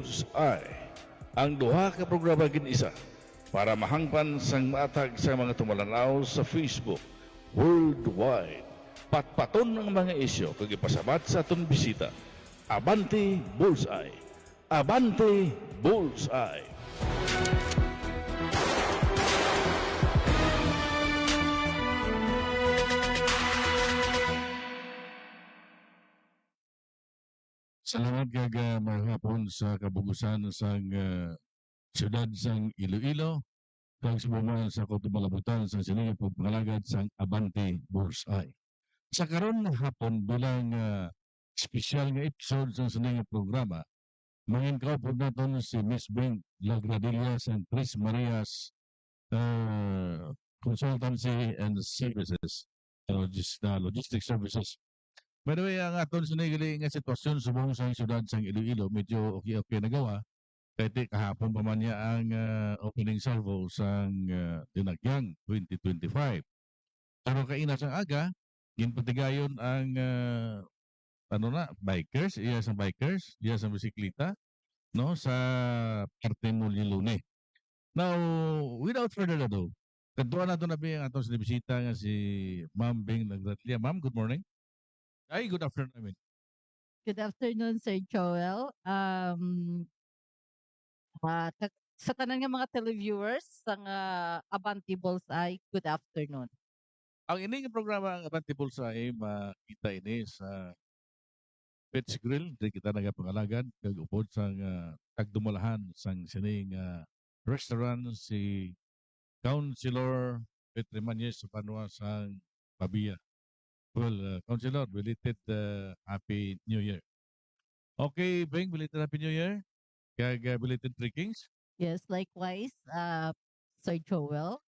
Bullseye. Ang duha ka programa gin isa para mahangpan sang matag sa mga tumalanaw sa Facebook worldwide. Patpaton ng mga isyo kag ipasabat sa aton bisita. Abante Bullseye. Abante Bullseye. Salamat kag mahapon sa kabugusan sang siyudad sang Iloilo kag subuman sa kutubalabutan sa sining pagpangalagad sang Abante Bullseye. Sa karon nga hapon bilang special nga episode sa sining programa, mangin-kaw po naton si Miss Bing Lagradilla sa Tres Marias Consultancy and Services, Logistic Services. By the way, ang aton sinigali nga sitwasyon subong sa siyudad sang Iloilo, medyo okay nagawa. Kahit kahapon pa man niya ang opening salvo sang Dinagyang 2025. Pero kaina sang aga, ginpatigayon ang bikers, iya sa bisikleta, no, sa parte Mulilune. Now, without further ado, kadtuan nato na ang atong sinibisita nga si Ma'am Bing Lagradilla. Ma'am, good morning. Ay, good afternoon. I mean. Good afternoon, Sir Joel. Sa tanan nga mga televiewers sang Abante Bullseye, good afternoon. Ang ining programa ang Abante Bullseye makita ini sa Pets Grill, di kita nagapangalagan kag upod sang tagdumalahan sang sining restaurant si Councilor Petrimanes sa panwa sang Pabia. Well, Councilor, belated Happy New Year. Okay, Beng, belated Happy New Year. Kag belated Three Kings. Yes, likewise, Sir Joel.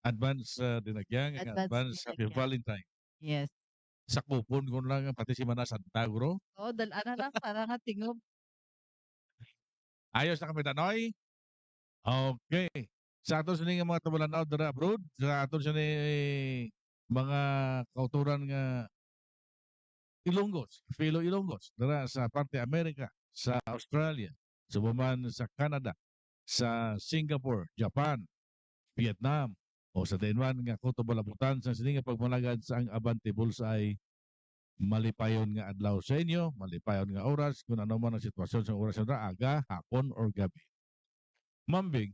Advance Dinagyang, advance Happy Dinagyang. Valentine. Yes. Sa kupon ko lang pati si Mana Santa Gro. Oh, dalan na lang para nga tingob. Ayos na kami tanoy. Okay. Sa aton sini nga mga tumalanaw dara abroad, sa aton sini mga kauturan nga Ilonggos, fellow Ilonggos, dara sa parte Amerika, sa Australia, subuman sa Canada, sa Singapore, Japan, Vietnam, o sa Taiwan nga kutubalabutan sa sini nga pagmalagad sa ang Abante Bullseye, malipayon nga adlaw sa inyo, malipayon nga oras, kung ano man ang sitwasyon sa oras na aga, hapon, or gabi. Mambing,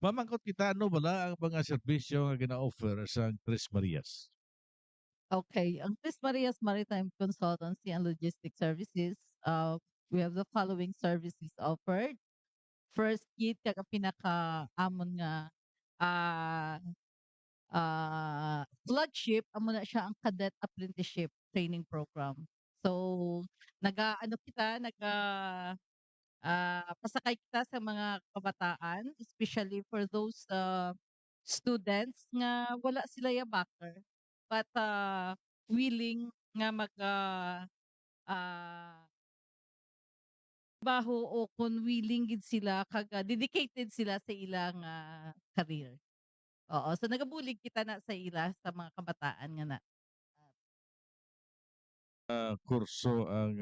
mamangkot kita ano bala ang mga serbisyo nga gina-offer sa Tres Marias? Okay, ang Tres Marias Maritime Consultancy and Logistics Services, we have the following services offered. First, kit kag pinaka-amon nga ah flagship amo na siya ang cadet apprenticeship training program. So nag-aano kita pasakay kita sa mga kabataan, especially for those students nga wala sila backer but willing nga mag ah, trabaho o kung willing gid sila kag dedicated sila sa ilang career. Oo, so nagabulig kita na sa ila sa mga kabataan nga na. Kurso ang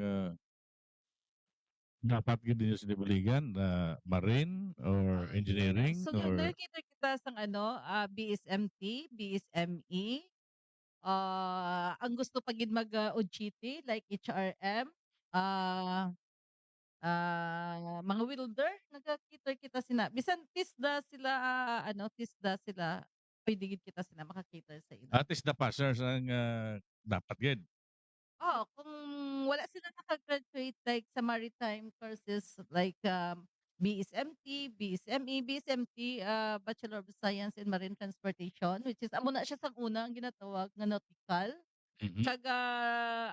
dapat gid ninyo sinibuligan na marine or engineering So or nakikita kita sa BSMT, BSME, ang gusto pa gid mag OJT like HRM, ah, mga welder nagakita kita sina bisan tisda sila pwede gid kita sila makakita sa ila. at least the passers ang dapat gid. Oo, kung wala sila naka-graduate like sa maritime courses like BSMT, BSME, BSMT, Bachelor of Science in Marine Transportation, which is amo na siya sa una ang ginatawag nga nautical. Mhm. Tsaga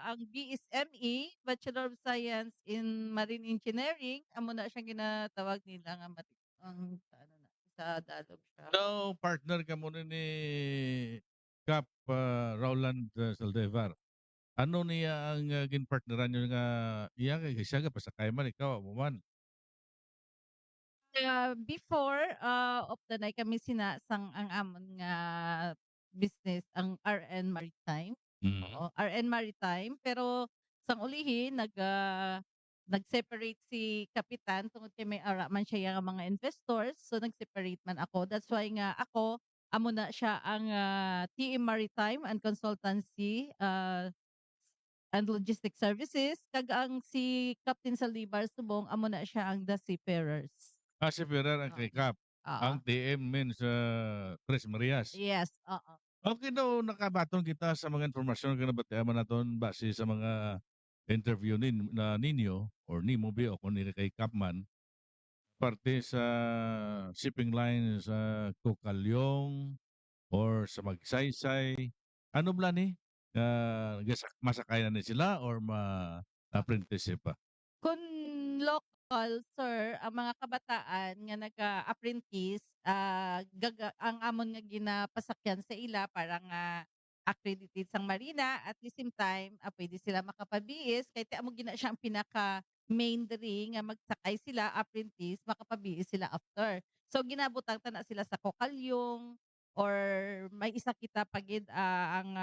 ang BSME, Bachelor of Science in Marine Engineering, amo na siya ginatawag nila nga ang sa Dalog siya. So, partner ka muna ni Cap Rowland Saldevar. Ano niya ang ginpartneran nyo nga iya kay siya ka pasakay man ikaw mo man. Before of the night kami sinasang ang amon nga business ang RN Maritime. Mhm. Oo, RN Maritime pero sang ulihin nag-separate si kapitan tungod kay may ara man siya nga mga investors, so nag-separate man ako. That's why nga ako, amo na siya ang, TM Maritime and Consultancy, and Logistic Services, kag ang si Captain Saldivar Subong amo na siya ang The Seafarers. Si Ferrer ang Oo, kay Kap. oo. Ang TM means Tres Marias. Yes, oo. Okay daw nakabaton kita sa mga impormasyon nga nabatiaman naton base sa mga interview ninyo or nimo be o kung nila kay Kapman parte sa shipping line sa Tukalyong or sa Magsaysay. Ano ba ni? Masakay na ni sila or apprenticeship pa? Kung local sir, ang mga kabataan nga naga-apprentice, ang amon nga ginapasakyan sa ila para nga accredited sang marina at the same time, puwede sila makapabiis kahit di amo gina siya ang pinaka-main diri nga magsakay sila apprentice, makapabiis sila after. So ginabutang na sila sa Kokalyong or may isa kita pa gid, ang,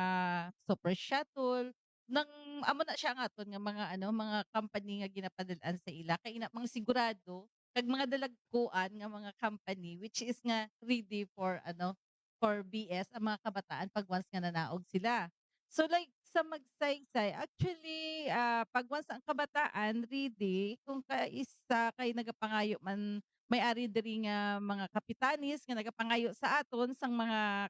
Super Shuttle. Nang amo na siya ang aton nga mga ano, mga company nga ginapadal-an sa ila kay ina mga sigurado kag mga dalagkuan nga mga company which is nga ready for ano, for BS ang mga kabataan 'pag once nga nanaog sila. So like sa Magsaysay actually, 'pag once ang kabataan ready kung kaisa kay nagapangayo man may-ari diri nga mga kapitanis nga nagapangayo sa aton sang mga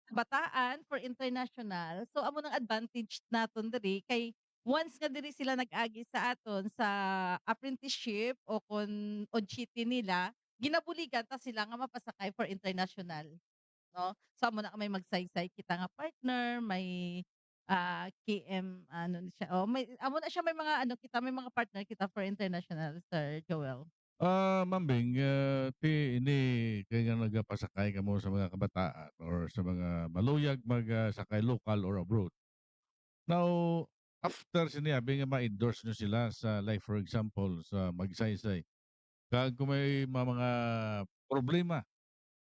kabataan for international, so amo ng advantage naton diri kay once nga diri sila nag-agi sa aton sa apprenticeship o kun OJT nila, ginabuligan ta sila nga mapasakay for international, 'no. So amo na may magsaysay kita nga partner, may, KM ano na siya, may amo na siya may mga ano kita, may mga partner kita for international, Sir Joel. Ma'am Bing, ini kay nga nagapasakay kamo sa mga kabataan or sa mga maluyag sakay local or abroad. Now, after sinabi nga ma-endorse nyo sila sa like for example sa Magsaysay, kag kung may mga problema,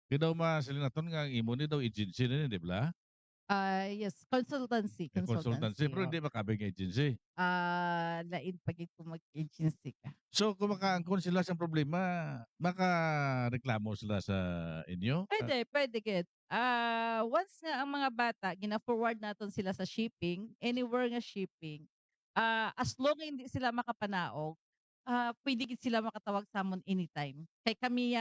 di daw naton nga ang imo ni daw agency na ni, di ba? Yes, consultancy, Consultancy, consultancy, pero hindi makabig agency. lain pa gid kung mag-agency ka. So, kung makaangkon sila sa problema, makareklamo sila sa inyo? Puwede gid. Once nga ang mga bata gina-forward naton sila sa shipping, anywhere nga shipping, as long hindi sila makapanaog, puwede gid sila makatawag sa'mon anytime. Kay kami,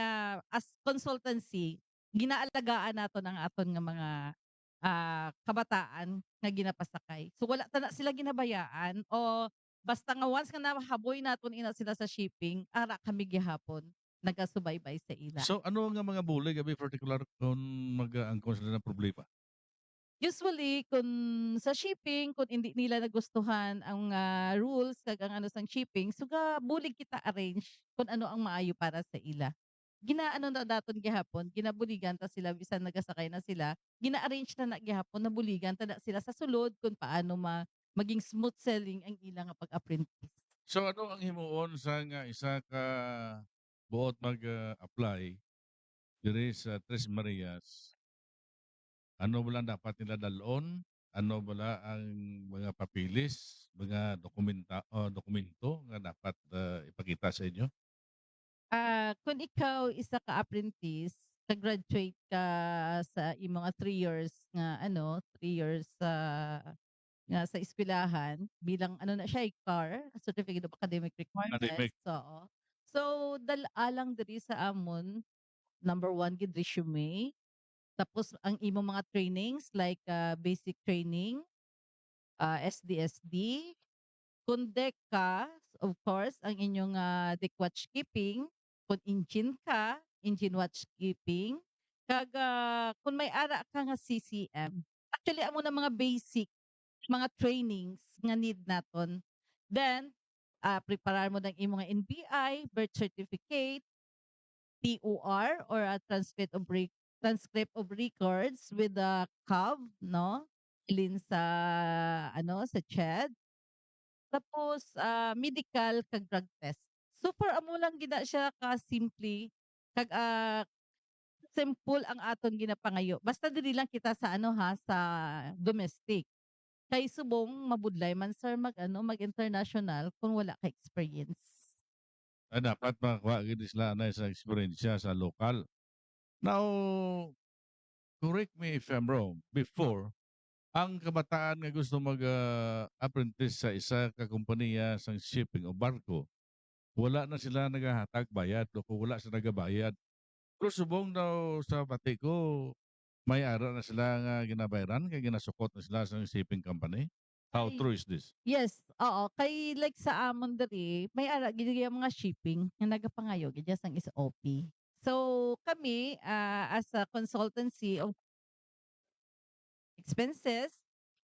as consultancy, ginaalagaan naton ang aton nga mga, kabataan nga ginapasakay. So wala ta na sila ginabayaan o basta nga once nga nahaboy naton ina sila sa shipping, ara kami gihapon nagasubaybay sa ila. So, ano nga mga bulig abi particular kung mag-aangkon sila ng problema? Usually kung sa shipping kung hindi nila nagustuhan ang, rules kag ang ano sang shipping, suga bulig kita arrange kung ano ang maayo para sa ila. Ginaano na daton gihapon, ginabuligan ta sila bisan nagasakay na sila, gina-arrange na gihapon na buligan ta na sila sa sulod kung paano maging smooth selling ang ila nga pag-apprentice. So, ano ang himuon sa nga isa ka buot apply diri sa Tres Marias? Ano ba lang dapat nila dalon? Ano bala ang mga papilis, mga dokumento nga dapat ipakita sa inyo? Kung ikaw isa ka apprentice, ka-graduate ka sa imong mga 3 years nga ano, 3 years sa eskwelahan bilang ano na siya, CAR, Certificate of Academic Academic. Requirements, oo. So, dala lang diri sa amon, number one gid resume, tapos ang imong mga trainings like, basic training, SDSD, kung deck ka, of course, ang inyong, deck watchkeeping, kung engine ka, engine watchkeeping, kag, kung may ara ka nga CCM. Actually amo na mga basic mga trainings nga need naton. Then, preparar mo ng imong nga NBI, birth certificate, TOR or a transcript of records with the CAV, no? Ilin sa ano, sa CHED. Tapos, medical kag drug test. Super amo lang gina siya ka-simple kag, simple ang aton ginapangayo. Basta dili lang kita sa ano ha, sa domestic. Kay subong mabudlay man sir mag-ano, mag-international kung wala ka experience. Dapat makakuha gid sila na sa eksperyensya sa lokal. Now, correct me if I'm wrong, before, ang kabataan nga gusto mag-apprentice sa isa ka kompanya sa shipping o barko, wala na sila naghahatag bayad o kung wala sila nagabayad. Pero subong daw sa bati ko, may ara na sila nga ginabayaran kay ginasukot na sila sa shipping company. How Ay true is this? yes, oo. Kay like sa amon diri, may ara gid yang mga shipping nga nagapangayo gid sang SOP. So kami, as a consultancy of expenses,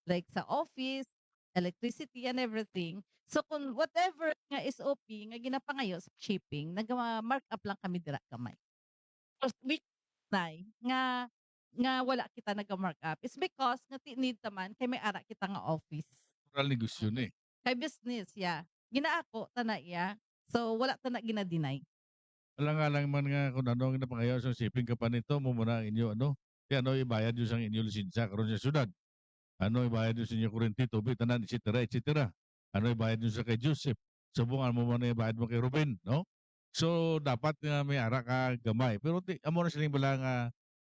like sa office, electricity and everything. So kung whatever nga SOP nga ginapangayo sa shipping, mark up lang kami dira gamay. Which nay nga wala kita naga-mark up is because nga need taman kay may ara kita nga office. Moral negosyo ni. Kay business, yeah. Ginaako ta na iya. So wala ta na gina-deny. Alang-alang man nga kung ano ang ginapangayo sa shipping company to, mo muna ang inyo ano, kaya ano ibayad nyo sa inyo lisensya karon sa syudad. Ano ibayad nyo sa inyo kuryente, tubig, tanan, etc. etc. Ano ibayad nyo sa kay Joseph? Subungan mo muna ibayad mo kay Ruben, no? So, dapat nga may ara ka gamay. Pero amo na siling bala nga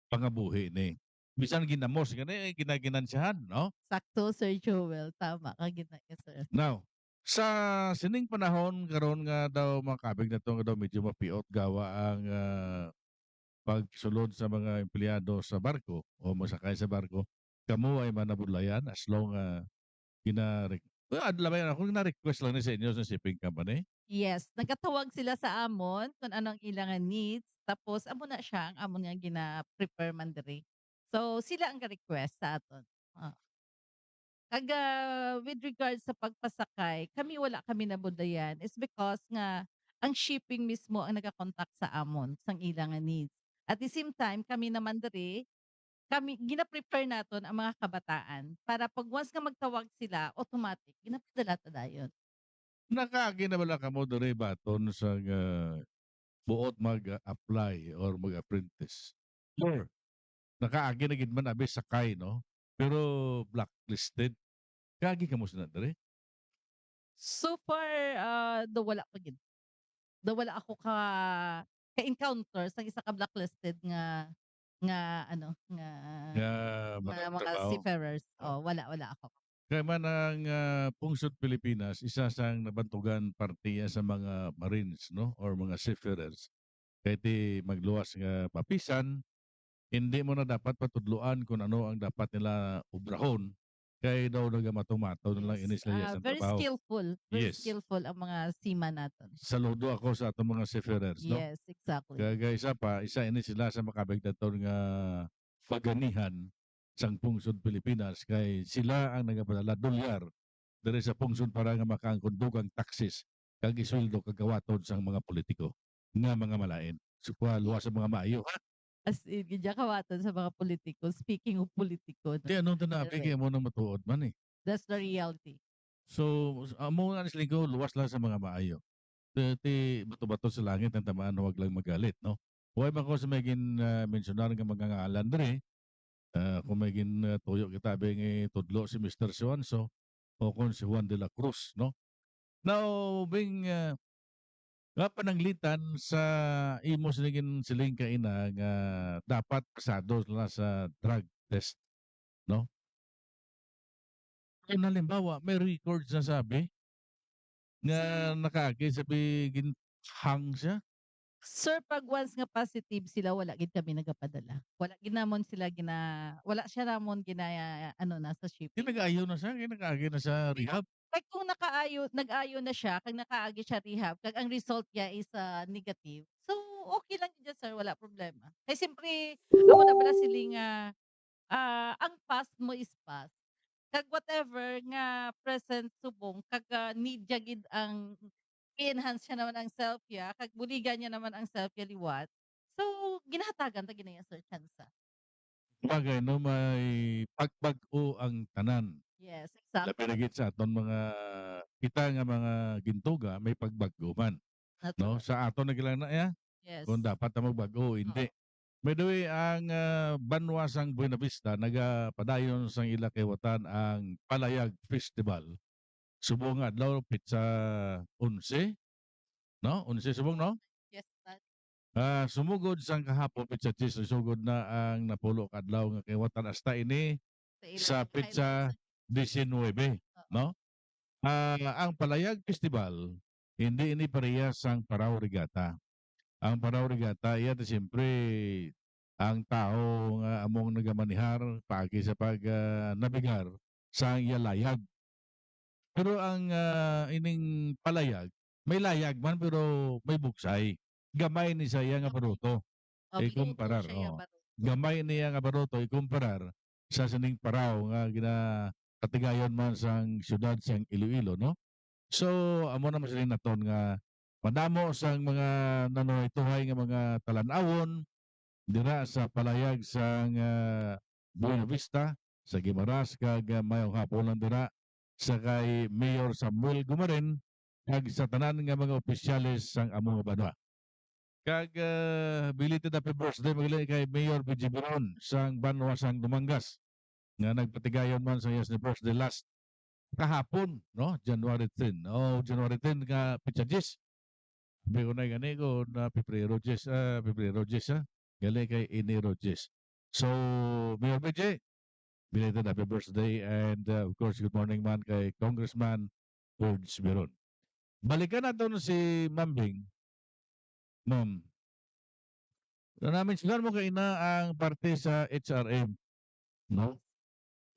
pangabuhi ni. Bisan ginamos, gani, ginaginansyahan, no? Sakto Sir Joel, tama ka ginaya sir. Now, sa sining panahon karon nga daw makabig na to nga daw medyo mapiot gawa ang pagsulod sa mga empleyado sa barko o masakay sa barko, kamo ay manabudlayan as long adlaw yan ako na-request lang ni sa inyo sa shipping company. Yes, nagkatawag sila sa amon kung anong ilangan needs, tapos amo na siya ang amon nga gina-prepare man diri. So sila ang ga-request sa aton. Oo. Kag, with regards sa pagpasakay, wala kami nabudayan is because nga ang shipping mismo ang nagakontak sa amon sang ilang nga needs. At the same time, kami naman diri, gina-prepare naton ang mga kabataan para 'pag once nga magtawag sila, automatic ginapadala ta dayon. Nakaagi na bala kamo diri baton sa buot mag-apply or mag-apprentice? Sure. Nakaagi na gid man abi sakay, no? Pero blacklisted. Kaagi kamo sila diri? So far, daw wala pa gid. Daw wala ako ka-encounter sa isa ka blacklisted nga ano, Nga nga mga managtrabaho. seafarers. Oh. Oh, wala ako. Kaya man ang Pungsod Pilipinas, isa sang nabantugan partiya sa mga Marines, no? Or mga seafarers. Kaya ti magluwas nga papisan, hindi mo na dapat patudluan kung ano ang dapat nila obrahon. Kaya daw nagamataw-mataw na lang Yes, inis layas ang very trabaho. very Yes. skillful ang mga seaman naton. Saludo ako sa atong mga seafarers, no? Yes, exactly. Kaya isa ini sila sa makabigdaton nga paganihan sang Pungsod Pilipinas kay sila ang nagapadala dolyar diri sa pungsod para nga makaangkon dugang taksis kag isweldo kagawaton sang mga politiko nga mga malain. So, luwas sa mga maayo. As in, gidya kawaton sa mga politiko. Speaking of politiko, no? Di anong tanapi Anyway, kay mo nang matuod man eh. that's the reality. So, amo nga linggo luwas lang sa mga maayo. Ti bato-bato sa langit ang tamaan na wag lang magalit, no? Huwag man ko sa may mensionar nga mga ngalan diri, kung may tuyo kita bing tudlo si Mr. Suanso o kung si Juan de la Cruz, no? Now, nga pananglitan sa imo siling kaina nga dapat pasado na sa drug test, no? Kung halimbawa, may records na sabi nga Sir, sabi ginhang siya. sir, pag once nga positive sila, wala gid kami nagapadala. Wala gid namon sila wala siya namon ano na sa shipping. Nag-ayaw na siya, nag-agi na sa rehab. Like kung nag-ayo na siya, kag nakaagi siya rehab, kag ang result niya is negative. So okay lang yun sir, wala problema. Kay siyempre amo na bala siling ang past mo is past. Kag whatever nga present subong kag need niya gid ang i-enhance siya naman ang self niya, kag buligan niya naman ang self niya liwat. So ginahatagan ta ginaya sir tsansa. Bagay no, may pagbag-o ang tanan. Yes, Labi exactly. na gid sa aton mga kita nga mga gintuga may pagbag-o man, no? Natural. Sa aton na lang na ya, Yes. kung dapat na magbago o Oo. hindi. By the way, ang Banwa sang Buena Vista nagapadayon sang ila kay ang Palayag Festival. Subong nga adlaw pitsa 11, no? 11 subong, no? Yes, that. Sumugod sang kahapon pitsa 10 sugod na ang napulo ka adlaw nga kay hasta ini Sa sa ilang pitsa 19, Oo. no? Ang Palayag Festival hindi ini parehas sang Paraw Regatta. Ang Paraw Regatta iya siyempre ang tao nga among nagamanihar pagi sa pag nabigar sa iya layag. Pero ang ining palayag, may layag man pero may buksay. Gamay ni saya nga Gamay. baruto. Binuto Ikumparar, siya yung oo. baruto. Gamay niya nga baruto ikumparar sa sining paraw nga katigayon man sang syudad sang Iloilo, no? So, amo naman sila naton nga madamo sang mga nanoy-tuhay nga mga talan-awon dira sa palayag sang Buena Vista sa Guimaras kag mayong hapon lang dira sa kay Mayor Samuel Gumaren kag sa tanan nga mga opisyales sang among banwa. Kag belated happy birthday magili kay Mayor BG Biron sang Banwa sang Dumangas nga nagpatigayon man sa yes ni birthday last kahapon, no? January 10. Oh, January 10 nga pitsa 10. Sabi ko na gani ko na Pebrero 10 ha. Gali kay Enero 10. So, Mayor BJ, belated happy birthday and of course good morning man kay Congressman George Biron. Balikan natin si Mambing. Ma'am, na namin sigar mo kay na ang parte sa HRM, no?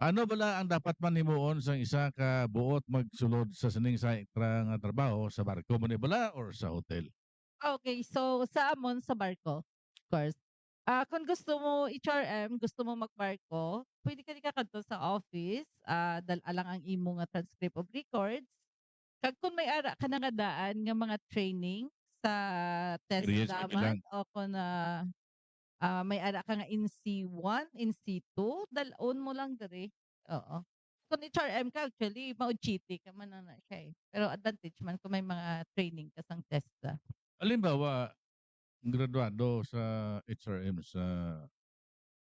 Ano bala ang dapat man himuon sa isa ka buot magsulod sa sining sa nga trabaho sa barko man ni bala or sa hotel? Okay, so sa amon sa barko, of course. Kung gusto mo HRM, gusto mo magbarko, pwede ka di kadto sa office, dala lang ang imo nga transcript of records. Kag kung may ara ka na nga daan nga mga training sa test Experience ka daman bilang. o kung may ara ka nga in C1, in C2, dalon mo lang diri. Oo. Kung HRM ka actually mao GT ka man na siya eh. Pero advantage man kung may mga training ka sang TESDA. Halimbawa, graduado sa HRM sa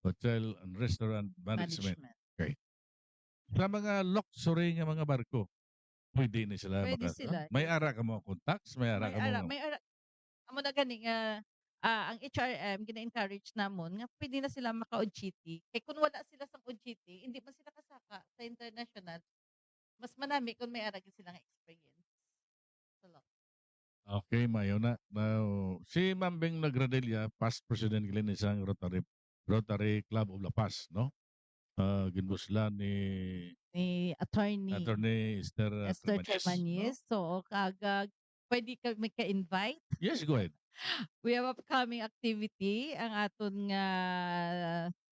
Hotel and Restaurant Management. Management. Okay. Sa mga luxury nga mga barko, pwede ni sila Puwede sila, may yes. ara ka mo contacts, may ara ka mo. May ara amo na gani nga, ang HRM gina-encourage namon nga puwede na sila maka-OJT. Kay kung wala sila sang OJT, hindi man sila kasaka sa international. Mas manami kung may ara gid sila nga experience. Sulod. Okay, mayo na. Now, si Mambing Nagradilla, past president gilin isang Rotary Club of La Paz, no? Ginbuslan ni Ni attorney Attorney Esther Esther Trimanes, no? Trimañez, so kag puwede ka magka-invite. Yes, go ahead. We have upcoming activity ang aton nga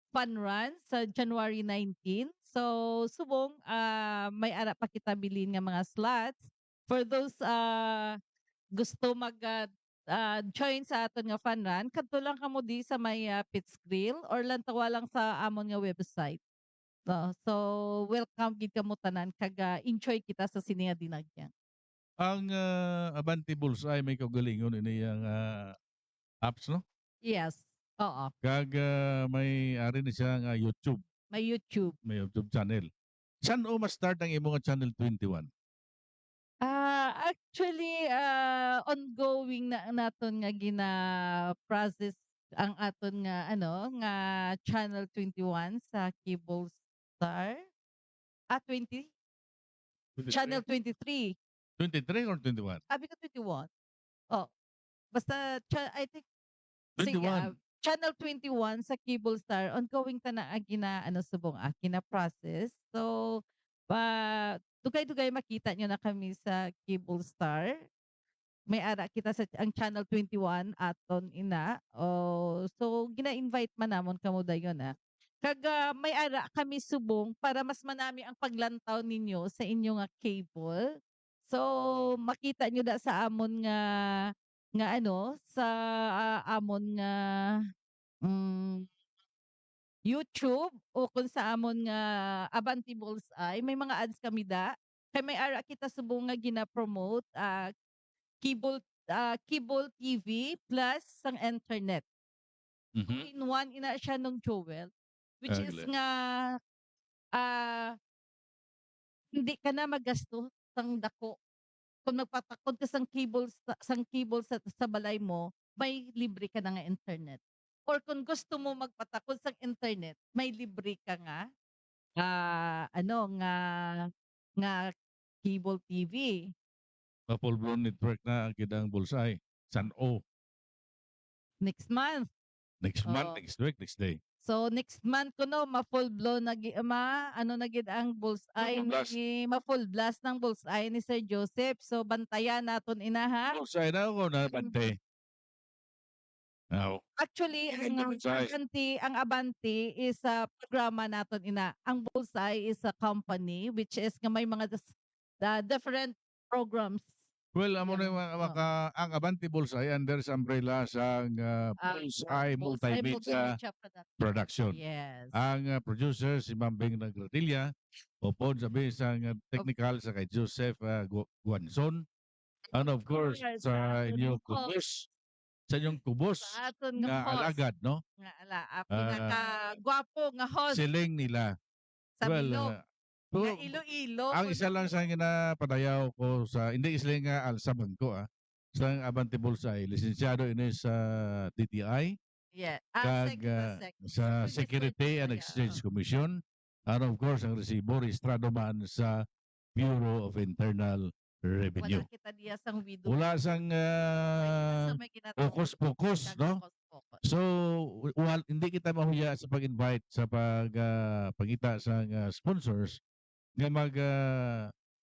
fun run sa January 19. So subong may ara pa kita bilin nga mga slots for those gusto mag join sa aton nga fun run. Kadto lang kamo di sa may Pitts Grill or lantawa lang sa amon nga website. So welcome gid kamo tanan kag enjoy kita sa sini nga dinagyan. Ang Abante Bullseye may kaugalingon ini yang apps, no? Yes. Oo. Kag may ari ni siya nga YouTube, May YouTube. may YouTube channel. Saan o ma-start ang imo nga channel 21? Actually, ongoing na naton nga gina-process ang aton nga nga Channel 21 sa Cable Star. 20? Channel 23? 23. 23 or 21? Sabi ko 21. Oh, basta I think sige, 21. Channel 21 sa Cable Star, ongoing ta na ang subong gina-process. So, dugay-dugay makita niyo na kami sa Cable Star. May ara kita sa ang Channel 21 aton ina. Oh, so gina-invite man namon kamo dayon Kag may ara kami subong para mas manami ang paglantaw ninyo sa inyo nga cable. So makita nyo da sa amon nga sa amon nga mm, YouTube o kung sa amon nga Abante Bullseye may mga ads kami da. Kay may ara kita subong nga gina-promote cable cable TV plus sang internet. Mhm. 2-in-1 ina siya nung Jowel, which is Gali. nga, ah, hindi ka na maggasto sang dako. Kung magpatakod ka sang cable sa balay mo, may libre ka na nga internet. Or kung gusto mo magpatakod sang internet, may libre ka nga, ano nga cable TV. Full blown network na gid ang Bullseye. San-o. Next month. Next month, Oo. next week, next day. So next month kuno ma-full blown na ano na gid ang bullseye Full blast. ma-full blast ng bullseye ni Sir Joseph. So bantayan naton ina ha. Bullseye na ako na bante. Oo. Actually ang Bullseye. Abante is a programa naton ina. Ang bullseye is a company which is nga may mga the different programs. Well, amo na Yan, yung oo. ang Abante Bullseye under sa umbrella sang Bullseye Bullseye Multimedia Multimedia Production. Production. Yes. Ang producer si Ma'am Beng Nagradilla, upod sabi sang technical sa kay Joseph Guanzon. And of course, Yes, sa inyong host. kubos, sa inyong kubos Sa aton nga nga host. alagad, no? Nga ala, Ah, pinakagwapo nga host siling nila. sa Well, Bilog. Nga pero Iloilo. ang isa lang sa ginapadayaw ko sa, hindi isling nga sa bangko, sa Abante Bullseye, lisensyado ini sa DTI, Yeah. kag sa Security and Exchange Commission, and of course ang resibo rehistrado man sa Bureau of Internal Revenue. Wala kita diya sang widow. Wala sang May ginatawag focus, no? focus. So hindi kita mahuya sa pag-invite sa pangita sa sponsors nga mag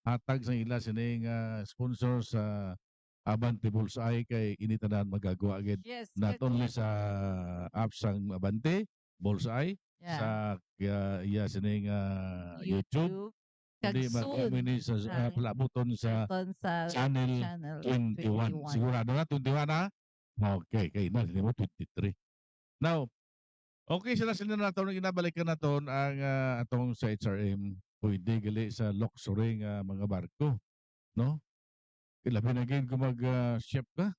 hatag sa ila sining sponsor sa Abante Bullseye kay ini tanan magagawa agad. Yes. Not only sa apps sang Abante Bullseye, sa iya sining YouTube, kundi mag-kami sa palabuton sa channel 21. Sigurado na 21 na? Okay, kay na mo 23. Now, okay sila naton ginabalikan naton ang atong sa HRM pwede gali sa luxury nga mga barko, no? Labi na gid kung mag-chef ka,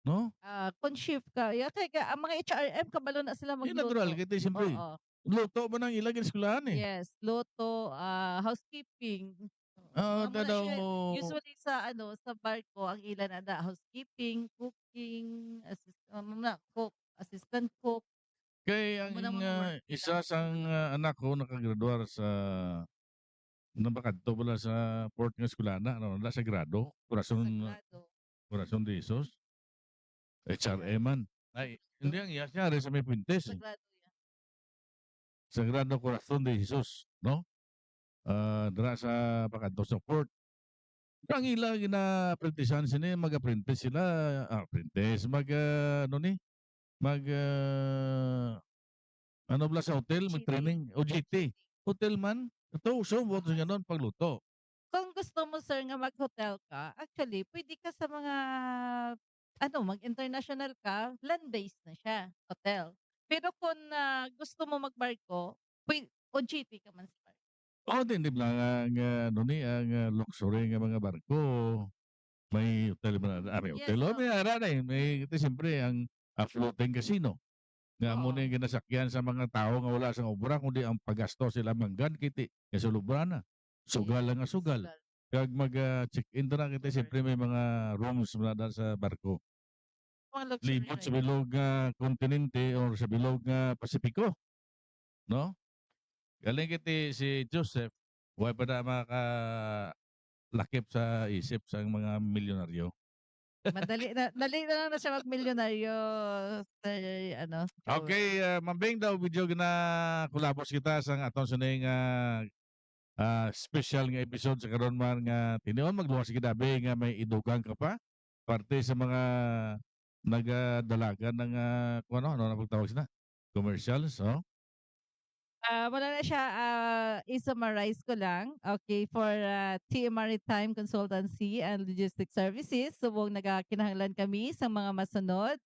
no? Kung shift ka, kay ang mga HRM kabalo na sila magluto. Natural kay siyempre. Oo. Luto man ang ilang eskwelahan eh. Yes, luto, housekeeping. Oo, Amo na daw siya. mo. Usually sa barko ang ilan ada housekeeping, cooking, assistant cook. Kay ang Amo na mga work isa sang anak ko nakagraduar sa nabakadto pala sa Port nga eskwelana, ano, sa grado, Corazon de Jesus. HRM man. Ay, hindi ang iya siya, sa may Puentes. Sagrado yan. Sagrado Corazon de Jesus, no? Dira sa pakadto sa port. Ang ila gina-apprenticean sila, mag-apprentice sila, apprentice, ano ni, mag, ano bala sa hotel, mag-training, OJT. Hotel man, ito, so, buhat sa ganon, pagluto. Kung gusto mo sir nga mag-hotel ka, actually pwede ka sa mga mag-international ka, land-based na siya, hotel. Pero kung gusto mo magbarko, OJT ka man sa barko. Hindi lang ang, ano ni, ang luxury nga mga barko. May hotel ba na, may Yes, hotel, may ara na may, ito siyempre, ang floating casino. Nga mo na yung ginasakyan sa mga tao nga wala sa obra, kundi ang paggasto sila manggan, kiti, kasi lubra na. Sugal lang nga sugal. Kag mag-check-in na kita, siyempre may mga rooms na sa barko. Libot sa bilog kontinente or sa bilog Pasipiko. No? Galing kiti si Joseph, huwag pa na makalakip sa isip sa mga milyonaryo. Dali na lang na siya mag-milyonaryo. Okay, mambing daw video na kulabos kita sa aton suning special nga episode sa karon man nga tinuon magluwas kita dabi nga may idugang ka pa parte sa mga nagadalagan ng ano na pagtawag sila commercials, oh. Wala na siya, i-summarize ko lang. Okay, for TM Maritime Consultancy and Logistics Services, subong nagakinahanglan kami sa mga masunod.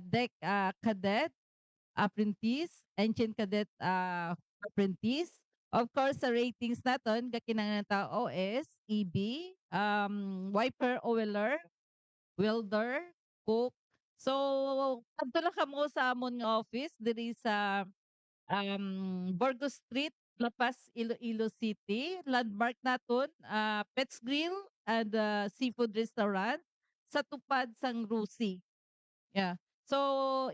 Deck Cadet Apprentice, Engine Cadet Apprentice. Of course, sa ratings naton, gakinahanglan ta OS, EB, wiper oiler, welder, cook, So kadto lang kamo sa amon nga office diri sa Burgos Street, La Paz, Iloilo City. Landmark naton, Pets Grill and Seafood Restaurant sa tupad sang Rusi. Yeah. So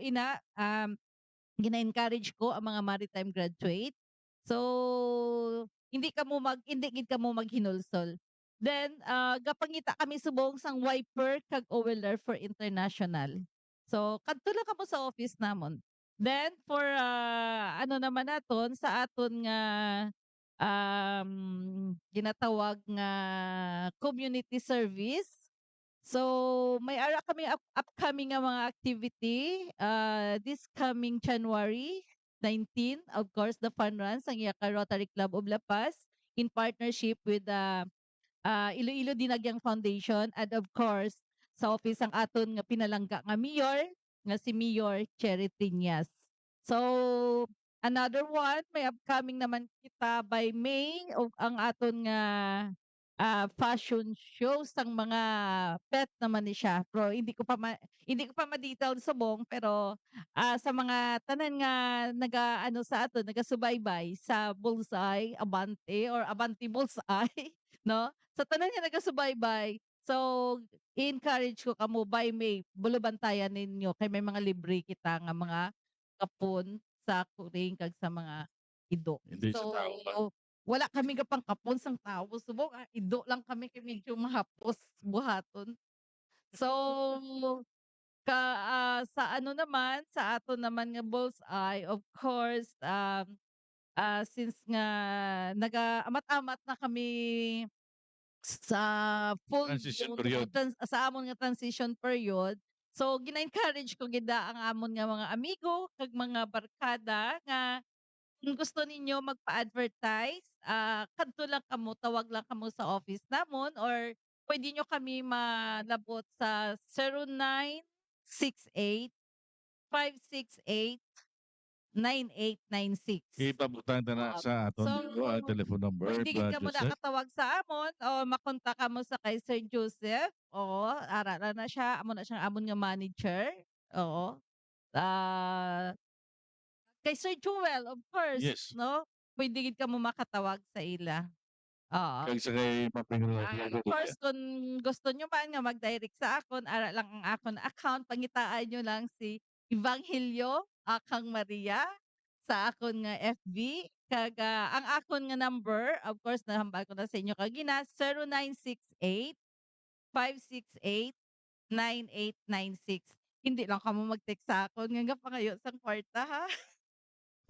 gina-encourage ko ang mga maritime graduate. So hindi gid kamo maghinulsol. Then gapangita kami subong sang wiper kag oiler for international. So kadto lang kamo sa office namon. Then for ano naman naton sa aton nga ginatawag nga community service. So may ara kami upcoming nga mga activity this coming January 19, of course, the fun runs ang Iyaka Rotary Club of La Paz in partnership with the Iloilo Dinagyang Foundation and of course sa office ang aton nga pinalangga nga mayor nga si Mayor Cherry Triñas. So another one may upcoming naman kita by May o ang aton nga fashion show sang mga pet naman ni siya. Pero hindi ko pa ma-detail subong pero sa mga tanan nga naga-ano sa aton nagasubaybay sa Bullseye Abante or Abante Bullseye no? Sa tanan nga nagasubaybay. So encourage ko kamo by May bulubantayan ninyo kay may mga libre kita nga mga kapon sa kuring kag sa mga ido. Hindi sa tao ba? Wala kami gapang kapon sang tao subong ido lang kami kay medyo mahapos buhaton. So sa ano naman sa ato naman nga Bullseye of course since nga amat-amat na kami sa full Transition blown period. sa amon nga transition period. So gina-encourage ko gid ang amon nga mga amigo kag mga barkada nga kung gusto ninyo magpa-advertise, kadto lang kamo, tawag lang kamo sa office namon or pwede nyo kami malabot sa 0968-568-9896. Ipabutan ta na Oo. sa aton So, dito ang telephone number, pwede gid kamo Joseph. nakatawag sa amon o makontak kamo sa kay Sir Joseph. Oo, ara na siya, amo na siyang amon nga manager. Oo. Ah Kay Sir Jewel, of course, Yes. no? Puwede gid kamo makatawag sa ila. Oo. Kag sa kay Mapingro. Of course, kung gusto nyo man nga mag-direct sa akon, ara lang ang akon account, pangitaan nyo lang si Evangelio Akang Maria sa akon nga FB. Kag ang akon nga number, of course, nahambal ko na sa inyo kagina, 0968-568-9896. Hindi lang kamo mag-text sa akon nga pangayo sang kwarta ha.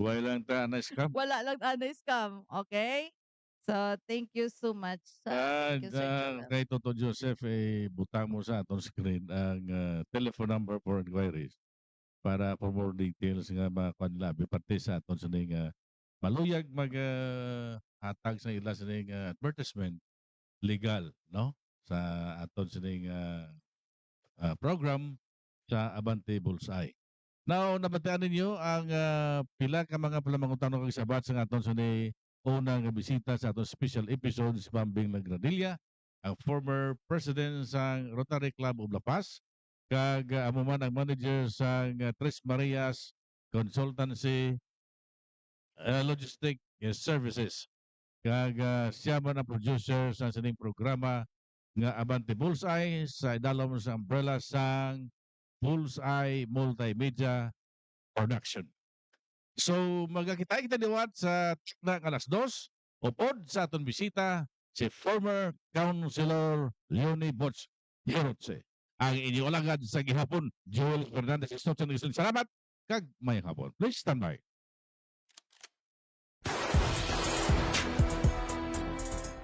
Wala lang ta na scam. Wala lang scam, okay? So, thank you so much. And Thank you, Sir Joel. kay Toto Joseph, butang mo sa atong screen ang telephone number for inquiries para for more details nga makanlabi pati sa aton sa ning maluyag hatag sa ila sa ning advertisement legal, no? Sa aton sa ning program sa Abante Bullseye. Now, nabatian ninyo ang pila ka mga palamangutan kag sabat sa aton sa ni unang bisita sa atong special episode si Pambing Nagradilla, ang former president sa Rotary Club of La Paz, kag amo man ang manager sa Tres Marias Consultancy Logistic Services. Kag siya man ang producer sa sining programa nga Abante Bullseye sa idalom sa umbrella sang Bullseye Multimedia Production. So magkakita kita diwat sa tikna ng alas 2 upod sa aton bisita si former Councilor Leonie Bots Hirotse. Ang inyong alagad sa gihapon, Joel Fernandez. Salamat kag mayang hapon. Please stand by.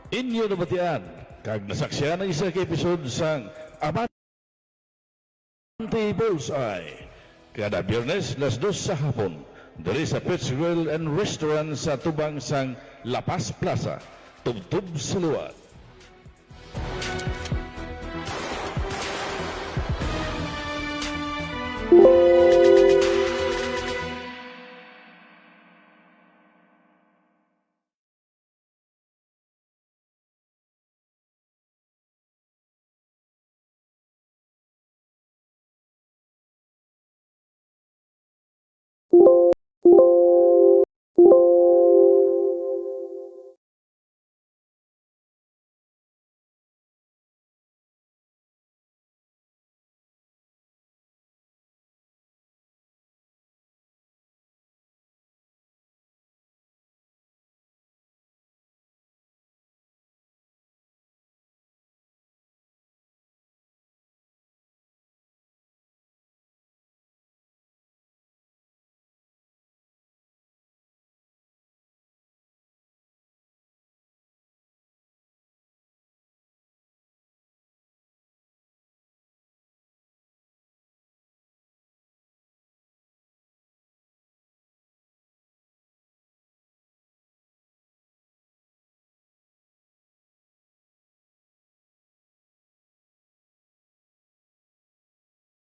Inyo nabatian kag nasaksyan ang isa ka episode sang Abante Bullseye. Kada Biyernes, las 2 sa hapon, dali sa Pets Grill and Restaurant sa tubang sang La Paz Plaza, tubtub sa luwat.